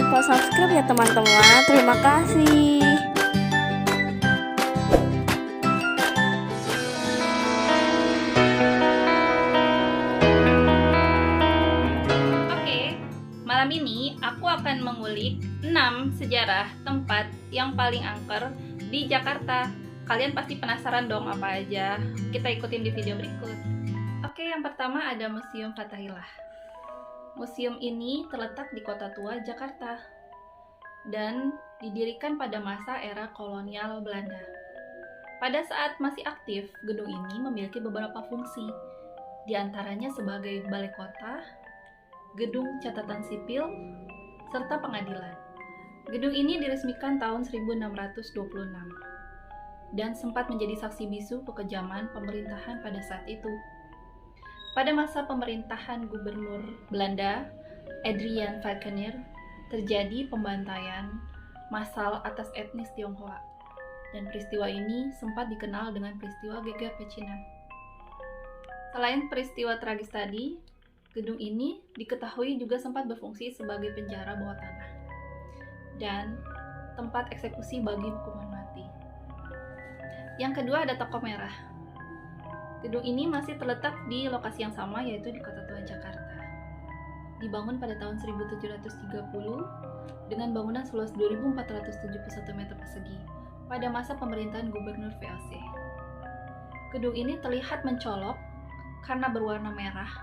lupa subscribe ya teman-teman. Terima kasih. Oke, malam ini aku akan mengulik 6 sejarah tempat yang paling angker di Jakarta. Kalian pasti penasaran dong apa aja. Kita ikutin di video berikut. Oke, yang pertama ada Museum Fathahillah. Museum ini terletak di Kota Tua, Jakarta, dan didirikan pada masa era kolonial Belanda. Pada saat masih aktif, gedung ini memiliki beberapa fungsi, di antaranya sebagai balai kota, gedung catatan sipil, serta pengadilan. Gedung ini diresmikan tahun 1626 dan sempat menjadi saksi bisu kekejaman pemerintahan pada saat itu. Pada masa pemerintahan Gubernur Belanda, Adrian Falconer, terjadi pembantaian massal atas etnis Tionghoa, dan peristiwa ini sempat dikenal dengan peristiwa Geger Pecinan. Selain peristiwa tragis tadi, gedung ini diketahui juga sempat berfungsi sebagai penjara bawah tanah dan tempat eksekusi bagi hukuman mati. Yang kedua ada Toko Merah. Gedung ini masih terletak di lokasi yang sama, yaitu di Kota Tua, Jakarta. Dibangun pada tahun 1730 dengan bangunan seluas 2.471 meter persegi pada masa pemerintahan Gubernur VOC. Gedung ini terlihat mencolok karena berwarna merah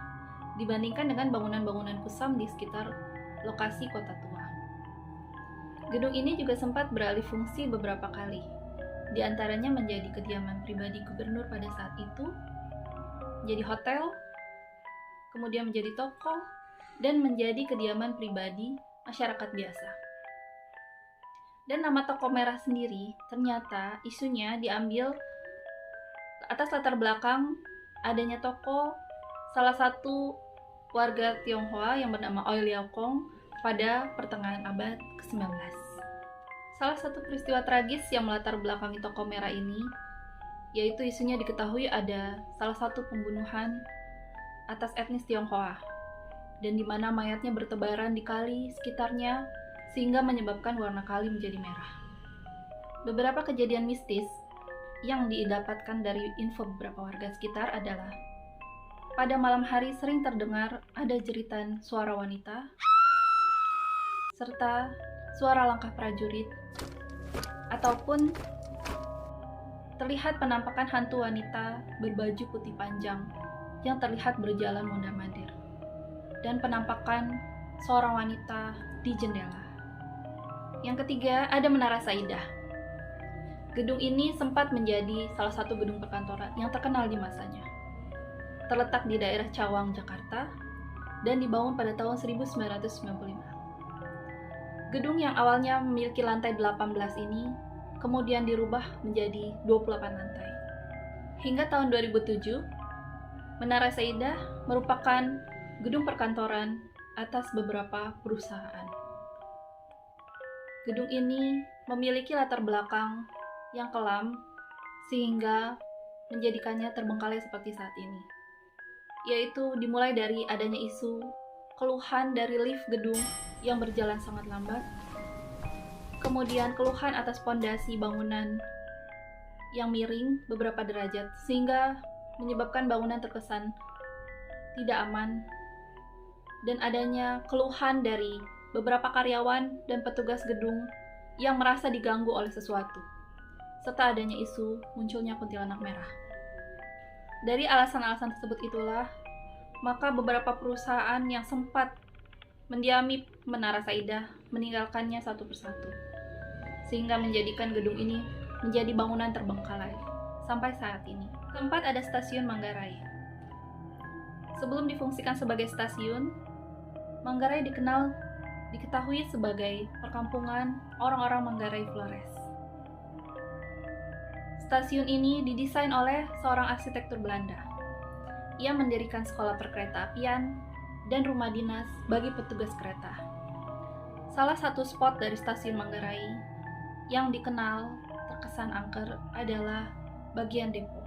dibandingkan dengan bangunan-bangunan kusam di sekitar lokasi Kota Tua. Gedung ini juga sempat beralih fungsi beberapa kali, di antaranya menjadi kediaman pribadi gubernur pada saat itu, menjadi hotel, kemudian menjadi toko, dan menjadi kediaman pribadi masyarakat biasa. Dan nama Toko Merah sendiri ternyata isunya diambil atas latar belakang adanya toko salah satu warga Tionghoa yang bernama Oi Liao Kong pada pertengahan abad ke-19. Salah satu peristiwa tragis yang melatar belakangi Toko Merah ini, yaitu isunya diketahui ada salah satu pembunuhan atas etnis Tionghoa, dan di mana mayatnya bertebaran di kali sekitarnya sehingga menyebabkan warna kali menjadi merah. Beberapa kejadian mistis yang didapatkan dari info beberapa warga sekitar adalah pada malam hari sering terdengar ada jeritan suara wanita serta suara langkah prajurit, ataupun terlihat penampakan hantu wanita berbaju putih panjang yang terlihat berjalan mondar-mandir, dan penampakan seorang wanita di jendela. Yang ketiga, ada Menara Saidah. Gedung ini sempat menjadi salah satu gedung perkantoran yang terkenal di masanya. Terletak di daerah Cawang, Jakarta, dan dibangun pada tahun 1995. Gedung yang awalnya memiliki lantai 18 ini kemudian dirubah menjadi 28 lantai. Hingga tahun 2007, Menara Saidah merupakan gedung perkantoran atas beberapa perusahaan. Gedung ini memiliki latar belakang yang kelam sehingga menjadikannya terbengkalai seperti saat ini, yaitu dimulai dari adanya isu keluhan dari lift gedung yang berjalan sangat lambat, kemudian keluhan atas pondasi bangunan yang miring beberapa derajat sehingga menyebabkan bangunan terkesan tidak aman, dan adanya keluhan dari beberapa karyawan dan petugas gedung yang merasa diganggu oleh sesuatu, serta adanya isu munculnya kuntilanak merah. Dari alasan-alasan tersebut itulah, maka beberapa perusahaan yang sempat mendiami Menara Saidah meninggalkannya satu persatu, sehingga menjadikan gedung ini menjadi bangunan terbengkalai sampai saat ini. Keempat, ada Stasiun Manggarai. Sebelum difungsikan sebagai stasiun, Manggarai diketahui sebagai perkampungan orang-orang Manggarai Flores. Stasiun ini didesain oleh seorang arsitektur Belanda. Ia mendirikan sekolah perkeretaapian dan rumah dinas bagi petugas kereta. Salah satu spot dari Stasiun Manggarai yang dikenal terkesan angker adalah bagian depo.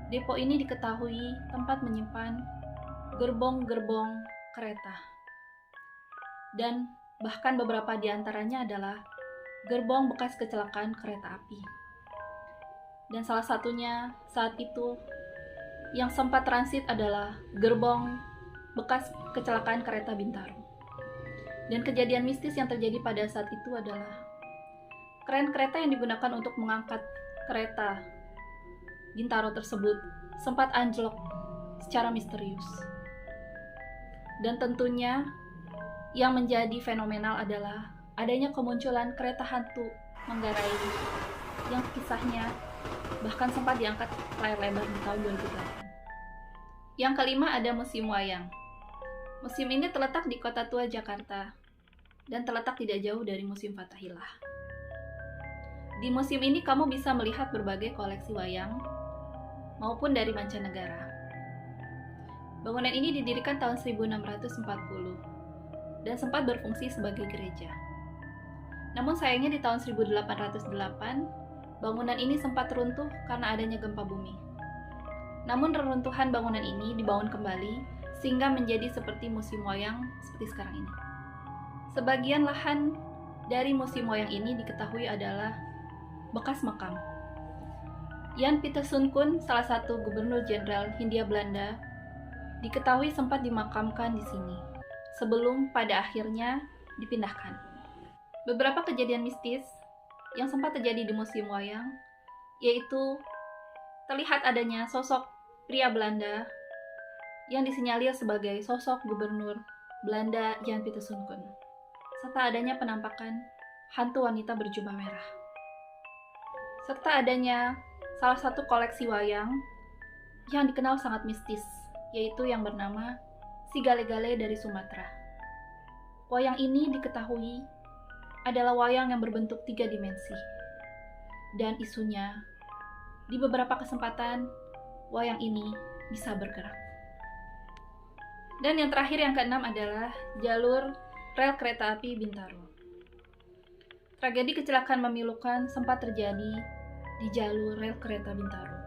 Depo ini diketahui tempat menyimpan gerbong-gerbong kereta. Dan Bahkan beberapa di antaranya adalah gerbong bekas kecelakaan kereta api. Dan salah satunya saat itu yang sempat transit adalah gerbong bekas kecelakaan kereta Bintaro. Dan kejadian mistis yang terjadi pada saat itu adalah kren kereta yang digunakan untuk mengangkat kereta Bintaro tersebut sempat anjlok secara misterius. Dan tentunya yang menjadi fenomenal adalah adanya kemunculan kereta hantu Manggarai yang kisahnya bahkan sempat diangkat layar lebar di tahun 2008. Yang kelima ada Museum Wayang. Museum ini terletak di Kota Tua Jakarta dan terletak tidak jauh dari Museum Fathahillah. Di museum ini kamu bisa melihat berbagai koleksi wayang maupun dari mancanegara. Bangunan ini didirikan tahun 1640 dan sempat berfungsi sebagai gereja. Namun sayangnya di tahun 1808, bangunan ini sempat runtuh karena adanya gempa bumi. Namun reruntuhan bangunan ini dibangun kembali sehingga menjadi seperti museum wayang seperti sekarang ini. Sebagian lahan dari museum wayang ini diketahui adalah bekas makam. Jan Pieterszoon, salah satu gubernur jenderal Hindia Belanda, diketahui sempat dimakamkan di sini sebelum pada akhirnya dipindahkan. Beberapa kejadian mistis yang sempat terjadi di museum wayang yaitu terlihat adanya sosok pria Belanda yang disinyalir sebagai sosok gubernur Belanda Jan Pieterszoon, serta adanya penampakan hantu wanita berjubah merah. Serta adanya salah satu koleksi wayang yang dikenal sangat mistis, yaitu yang bernama Si Gale-Gale dari Sumatera. Wayang ini diketahui adalah wayang yang berbentuk 3 dimensi. Dan isunya, di beberapa kesempatan, wayang ini bisa bergerak. Dan yang terakhir, yang keenam adalah jalur rel kereta api Bintaro. Tragedi kecelakaan memilukan sempat terjadi di jalur rel kereta Bintaro.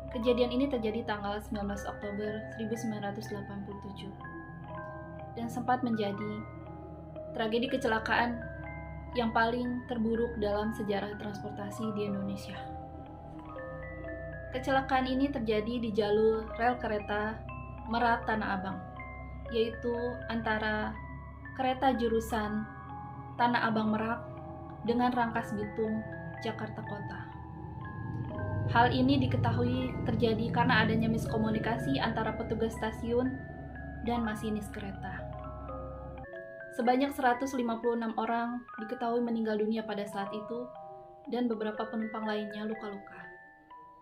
Kejadian ini terjadi tanggal 19 Oktober 1987 dan sempat menjadi tragedi kecelakaan yang paling terburuk dalam sejarah transportasi di Indonesia. Kecelakaan ini terjadi di jalur rel kereta Merak Tanah Abang, yaitu antara kereta jurusan Tanah Abang Merak dengan Rangkas Bitung, Jakarta Kota. Hal ini diketahui terjadi karena adanya miskomunikasi antara petugas stasiun dan masinis kereta. Sebanyak 156 orang diketahui meninggal dunia pada saat itu dan beberapa penumpang lainnya luka-luka.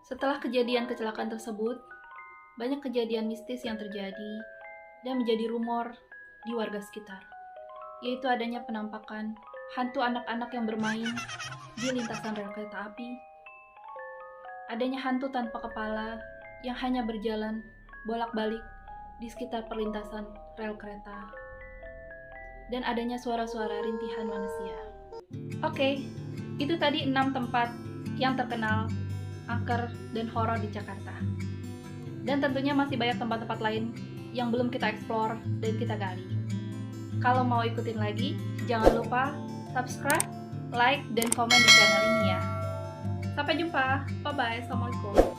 Setelah kejadian kecelakaan tersebut, banyak kejadian mistis yang terjadi dan menjadi rumor di warga sekitar, yaitu adanya penampakan hantu anak-anak yang bermain di lintasan rel kereta api, adanya hantu tanpa kepala yang hanya berjalan bolak-balik di sekitar perlintasan rel kereta, dan adanya suara-suara rintihan manusia. Oke, itu tadi 6 tempat yang terkenal, angker, dan horor di Jakarta. Dan tentunya masih banyak tempat-tempat lain yang belum kita explore dan kita gali. Kalau mau ikutin lagi, jangan lupa subscribe, like, dan komen di channel ini ya. Sampai jumpa, bye-bye, assalamualaikum.